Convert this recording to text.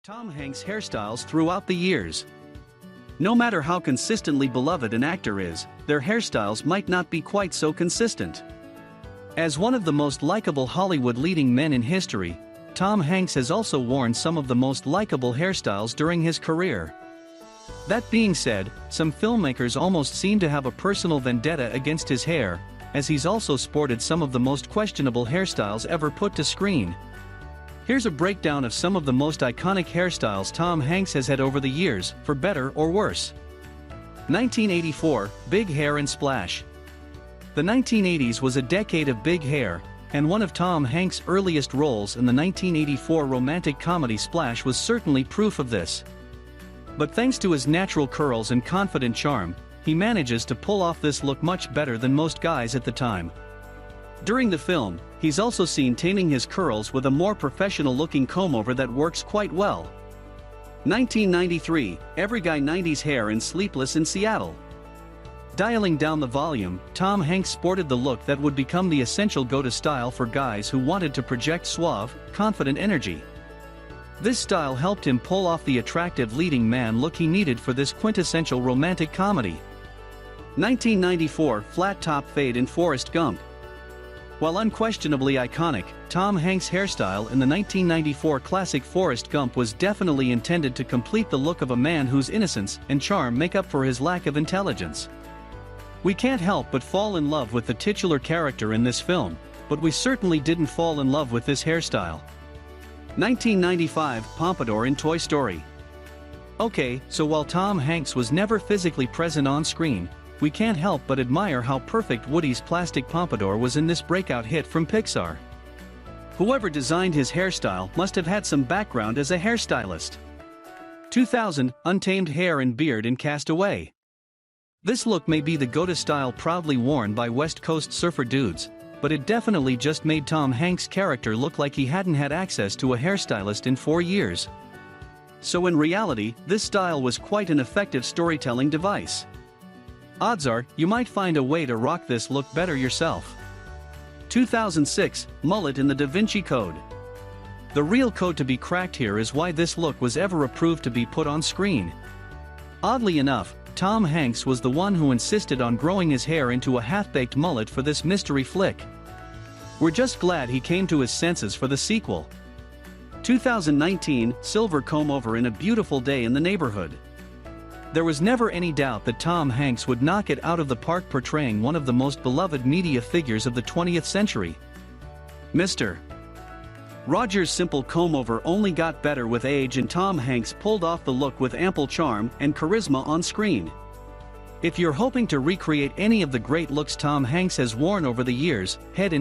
Tom Hanks' hairstyles throughout the years. No matter how consistently beloved an actor is, their hairstyles might not be quite so consistent. As one of the most likable Hollywood leading men in history, Tom Hanks has also worn some of the most likable hairstyles during his career. That being said, some filmmakers almost seem to have a personal vendetta against his hair, as he's also sported some of the most questionable hairstyles ever put to screen. Here's a breakdown of some of the most iconic hairstyles Tom Hanks has had over the years, for better or worse. 1984, Big Hair and Splash. The 1980s was a decade of big hair, and one of Tom Hanks' earliest roles in the 1984 romantic comedy Splash was certainly proof of this. But thanks to his natural curls and confident charm, he manages to pull off this look much better than most guys at the time. During the film, he's also seen taming his curls with a more professional-looking comb-over that works quite well. 1993, Every Guy 90s Hair in Sleepless in Seattle. Dialing down the volume, Tom Hanks sported the look that would become the essential go-to style for guys who wanted to project suave, confident energy. This style helped him pull off the attractive leading man look he needed for this quintessential romantic comedy. 1994, Flat Top Fade in Forrest Gump. While unquestionably iconic, Tom Hanks' hairstyle in the 1994 classic Forrest Gump was definitely intended to complete the look of a man whose innocence and charm make up for his lack of intelligence. We can't help but fall in love with the titular character in this film, but we certainly didn't fall in love with this hairstyle. 1995, Pompadour in Toy Story. Okay, so while Tom Hanks was never physically present on screen, we can't help but admire how perfect Woody's plastic pompadour was in this breakout hit from Pixar. Whoever designed his hairstyle must have had some background as a hairstylist. 2000, Untamed Hair and Beard in Cast Away. This look may be the go-to style proudly worn by West Coast surfer dudes, but it definitely just made Tom Hanks' character look like he hadn't had access to a hairstylist in 4 years. So in reality, this style was quite an effective storytelling device. Odds are, you might find a way to rock this look better yourself. 2006, Mullet in the Da Vinci Code. The real code to be cracked here is why this look was ever approved to be put on screen. Oddly enough, Tom Hanks was the one who insisted on growing his hair into a half-baked mullet for this mystery flick. We're just glad he came to his senses for the sequel. 2019, Silver Comb-Over in A Beautiful Day in the Neighborhood. There was never any doubt that Tom Hanks would knock it out of the park portraying one of the most beloved media figures of the 20th century. Mr. Rogers' simple comb-over only got better with age, and Tom Hanks pulled off the look with ample charm and charisma on screen. If you're hoping to recreate any of the great looks Tom Hanks has worn over the years, head into